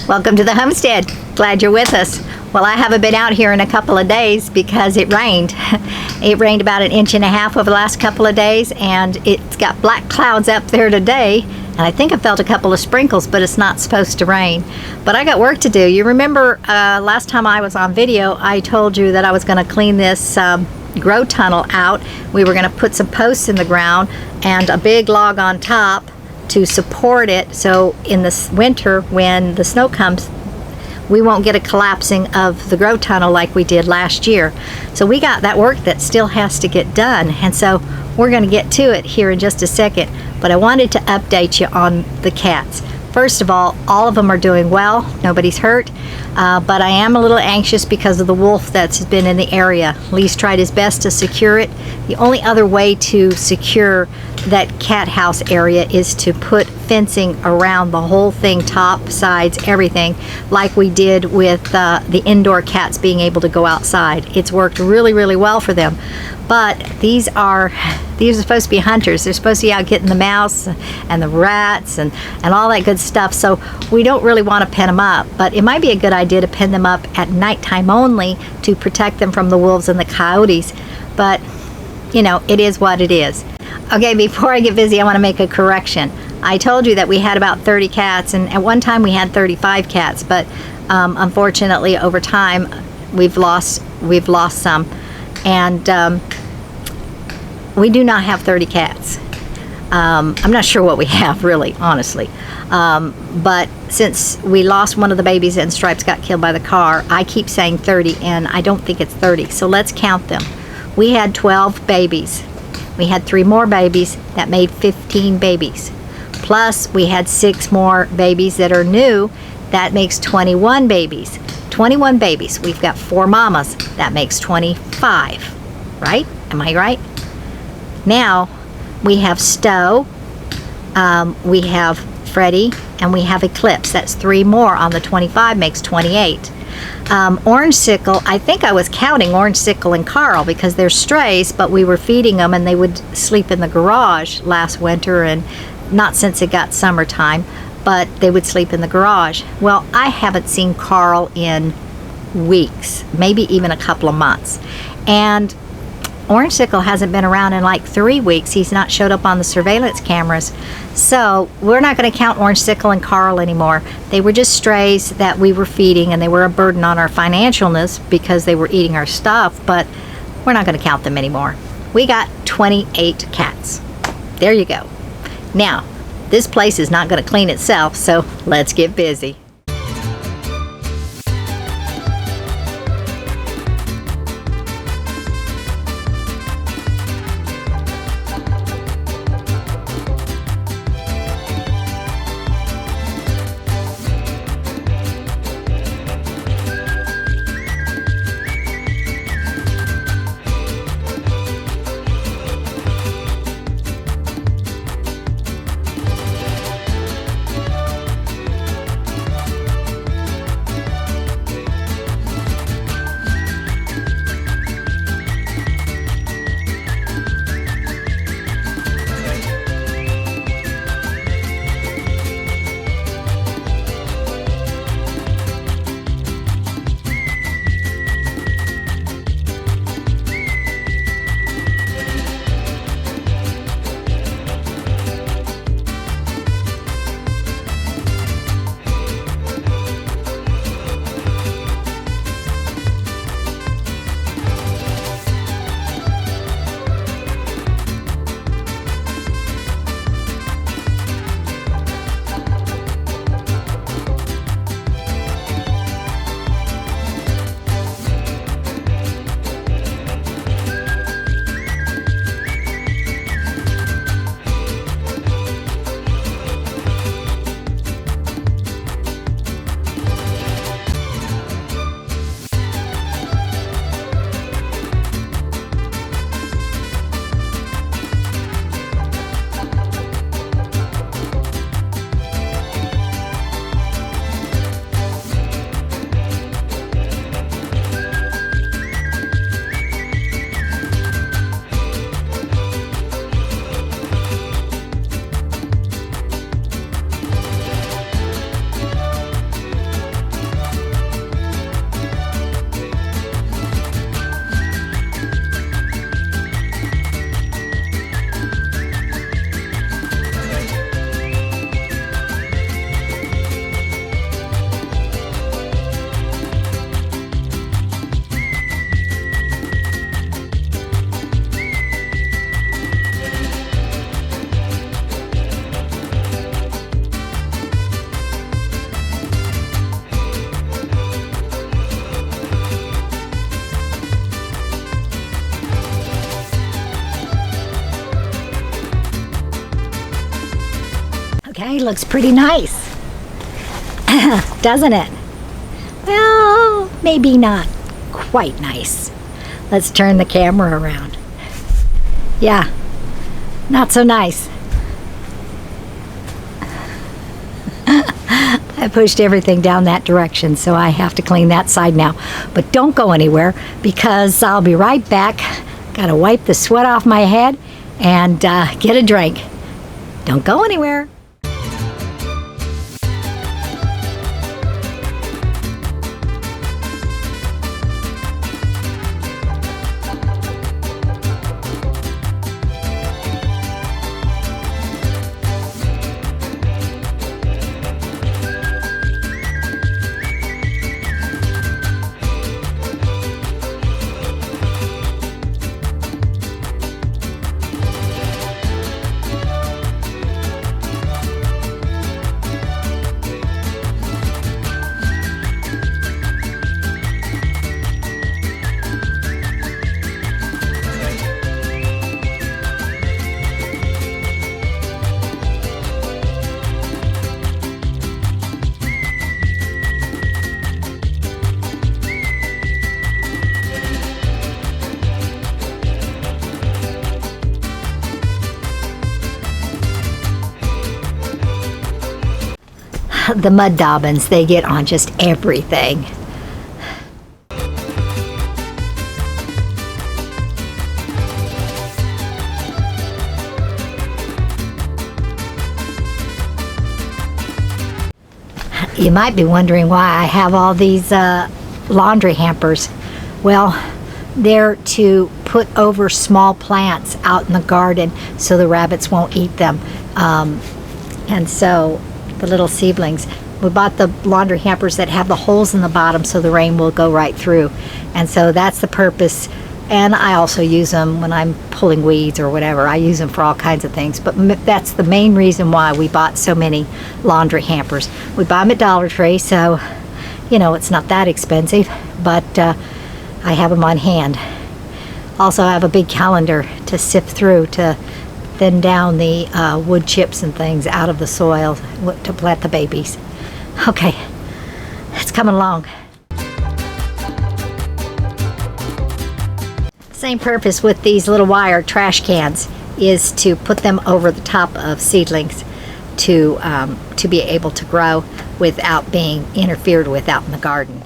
Welcome to the homestead. Glad you're with us. Well, I haven't been out here in a couple of days because it rained. It rained about 1.5 inches over the last couple of days, and it's got black clouds up there today, and I think I felt a couple of sprinkles, but it's not supposed to rain. But I got work to do. You remember last time I was on video, I told you that I was going to clean this grow tunnel out. We were going to put some posts in the ground and a big log on top to support it, so in the winter when the snow comes, we won't get a collapsing of the grow tunnel like we did last year. So we got that work that still has to get done, and so we're going to get to it here in just a second. But I wanted to update you on the cats. First of all of them are doing well. Nobody's hurt, but I am a little anxious because of the wolf that's been in the area. Lee's tried his best to secure it. The only other way to secure that cat house area is to put fencing around the whole thing, top, sides, everything, like we did with the indoor cats being able to go outside. It's worked really, really well for them. But these are supposed to be hunters. They're supposed to be out getting the mouse and the rats and all that good stuff. So we don't really want to pen them up, but it might be a good idea to pen them up at nighttime only to protect them from the wolves and the coyotes. But you know, it is what it is. Okay, before I get busy, I want to make a correction. I told you that we had about 30 cats, and at one time we had 35 cats, but unfortunately over time we've lost some, and we do not have 30 cats. I'm not sure what we have, really, honestly. But since we lost one of the babies and Stripes got killed by the car, I keep saying 30, and I don't think it's 30. So let's count them. We had 12 babies. We had 3 more babies. That made 15 babies. Plus, we had 6 more babies that are new. That makes 21 babies. 21 babies. We've got 4 mamas. That makes 25. Right? Am I right? Now, we have Stowe, we have Freddie, and we have Eclipse. That's 3 more on the 25, makes 28. Orange Sickle, I think I was counting Orange Sickle and Carl because they're strays, but we were feeding them and they would sleep in the garage last winter, and not since it got summertime, but they would sleep in the garage. Well, I haven't seen Carl in weeks, maybe even a couple of months. And Orange Sickle hasn't been around in like 3 weeks. He's not showed up on the surveillance cameras. So we're not going to count Orange Sickle and Carl anymore. They were just strays that we were feeding, and they were a burden on our financialness because they were eating our stuff, but we're not going to count them anymore. We got 28 cats. There you go. Now, this place is not going to clean itself, so let's get busy. Okay, looks pretty nice. Doesn't it? Well, maybe not quite nice. Let's turn the camera around. Yeah, not so nice. I pushed everything down that direction, so I have to clean that side now. But don't go anywhere, because I'll be right back. Gotta wipe the sweat off my head and get a drink. Don't go anywhere. The mud daubins, they get on just everything. You might be wondering why I have all these laundry hampers. Well, they're to put over small plants out in the garden so the rabbits won't eat them. And so the little seedlings. We bought the laundry hampers that have the holes in the bottom so the rain will go right through. And so that's the purpose. And I also use them when I'm pulling weeds or whatever. I use them for all kinds of things. But that's the main reason why we bought so many laundry hampers. We buy them at Dollar Tree, so, you know, it's not that expensive. But I have them on hand. Also, I have a big calendar to sift through to thin down the wood chips and things out of the soil to plant the babies. Okay, it's coming along. Same purpose with these little wire trash cans is to put them over the top of seedlings to be able to grow without being interfered with out in the garden.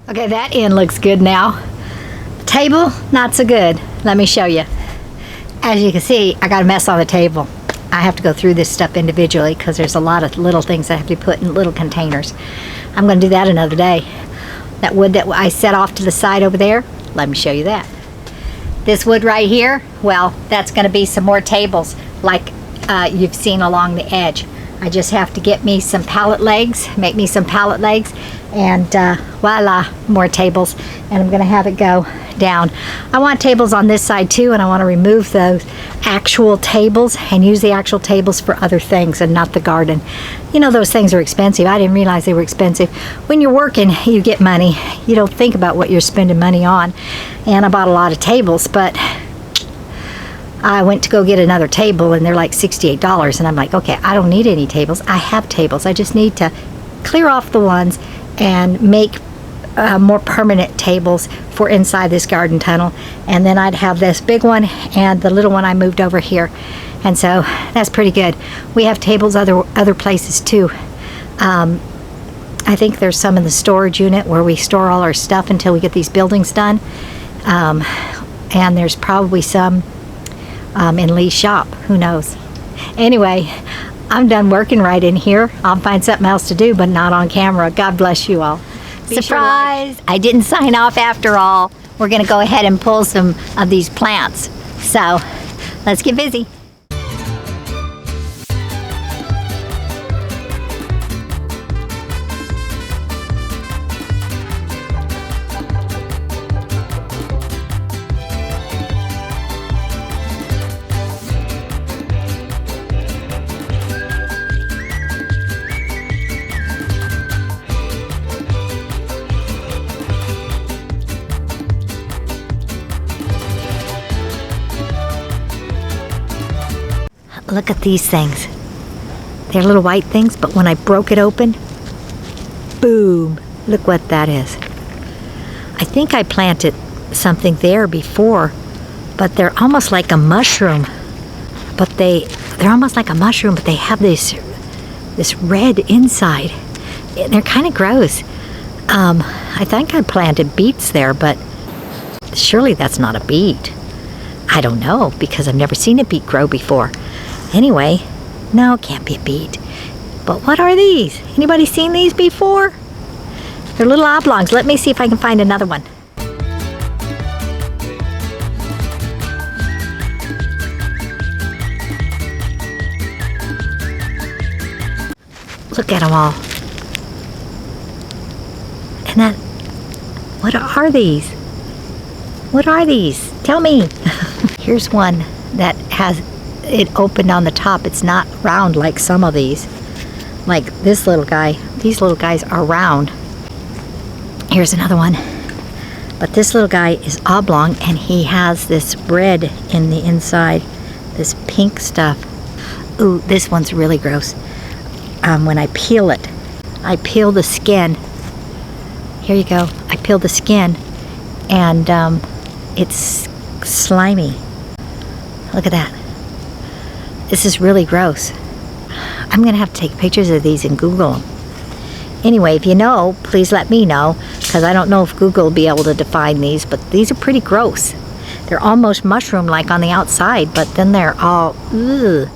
Okay, that end looks good now. Table, not so good. Let me show you. As you can see, I got a mess on the table. I have to go through this stuff individually because there's a lot of little things that have to be put in little containers. I'm going to do that another day. That wood that I set off to the side over there, let me show you that. This wood right here, well, that's going to be some more tables like you've seen along the edge. I just have to get me some pallet legs, make me some pallet legs, and voila, more tables. And I'm gonna have it go down. I want tables on this side too, and I want to remove those actual tables and use the actual tables for other things and not the garden. You know, those things are expensive. I didn't realize they were expensive. When you're working, you get money. You don't think about what you're spending money on. And I bought a lot of tables, but I went to go get another table and they're like $68, and I'm like, okay, I don't need any tables. I have tables. I just need to clear off the ones and make more permanent tables for inside this garden tunnel. And then I'd have this big one and the little one I moved over here. And so that's pretty good. We have tables other places too. I think there's some in the storage unit where we store all our stuff until we get these buildings done. And there's probably some in Lee's shop. Who knows? Anyway, I'm done working right in here. I'll find something else to do, but not on camera. God bless you all. Surprise! I didn't sign off after all. We're going to go ahead and pull some of these plants. So, let's get busy. Look at these things. They're little white things, but when I broke it open, boom, look what that is. I think I planted something there before, but they're almost like a mushroom. But they're almost like a mushroom, but they have this red inside. They're kind of gross. I think I planted beets there, but surely that's not a beet. I don't know, because I've never seen a beet grow before. Anyway, no, it can't be a beet. But what are these? Anybody seen these before? They're little oblongs. Let me see if I can find another one. Look at them all. And that, what are these? What are these? Tell me. Here's one that has it opened on the top. It's not round like some of these. Like this little guy. These little guys are round. Here's another one. But this little guy is oblong and he has this red in the inside. This pink stuff. Ooh, this one's really gross. When I peel it, I peel the skin. Here you go. I peel the skin and it's slimy. Look at that. This is really gross. I'm going to have to take pictures of these and Google them. Anyway, if you know, please let me know, because I don't know if Google will be able to define these, but these are pretty gross. They're almost mushroom-like on the outside, but then they're all, ugh.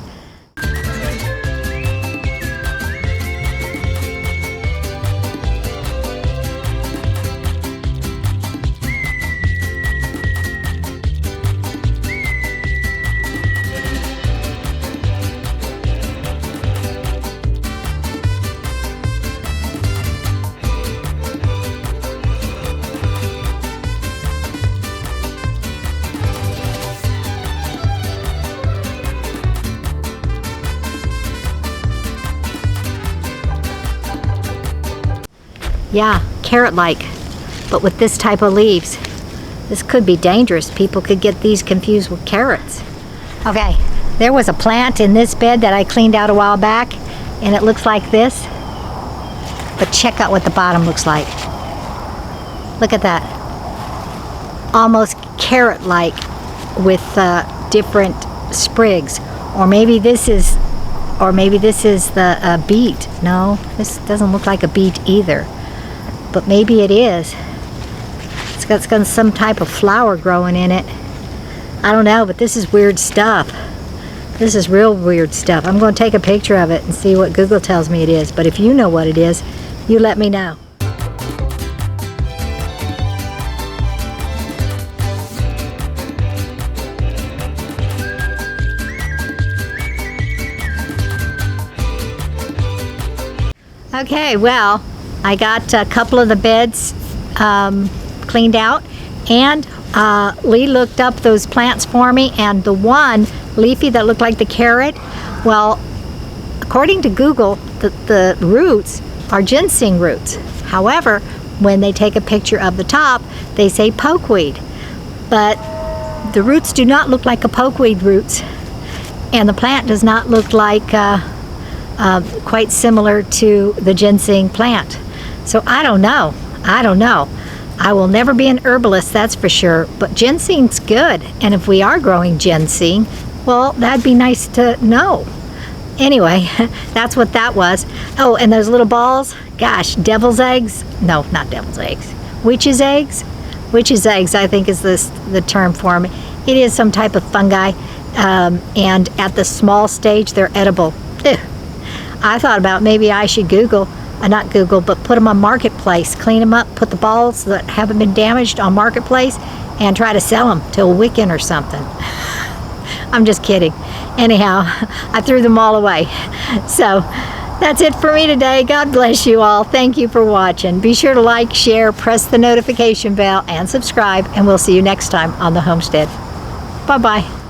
Yeah, carrot-like, but with this type of leaves. This could be dangerous. People could get these confused with carrots. Okay, there was a plant in this bed that I cleaned out a while back, and it looks like this. But check out what the bottom looks like. Look at that. Almost carrot-like with different sprigs. Or maybe this is the beet. No, this doesn't look like a beet either. But maybe it is. It's got some type of flower growing in it. I don't know, but this is weird stuff. This is real weird stuff. I'm going to take a picture of it and see what Google tells me it is. But if you know what it is, you let me know. Okay, well, I got a couple of the beds cleaned out, and Lee looked up those plants for me, and the one leafy that looked like the carrot, well, according to Google, the roots are ginseng roots. However, when they take a picture of the top, they say pokeweed. But the roots do not look like a pokeweed roots, and the plant does not look like quite similar to the ginseng plant. So I don't know. I will never be an herbalist, that's for sure, but ginseng's good. And if we are growing ginseng, well, that'd be nice to know. Anyway, that's what that was. Oh, and those little balls, gosh, devil's eggs? No, not devil's eggs. Witch's eggs? Witch's eggs, I think, is the term for them. It is some type of fungi, and at the small stage, they're edible. Ugh. I thought about maybe I should not Google, but put them on Marketplace, clean them up, put the balls that haven't been damaged on Marketplace, and try to sell them to a Wiccan or something. I'm just kidding. Anyhow, I threw them all away. So that's it for me today. God bless you all. Thank you for watching. Be sure to like, share, press the notification bell, and subscribe, and we'll see you next time on The Homestead. Bye-bye.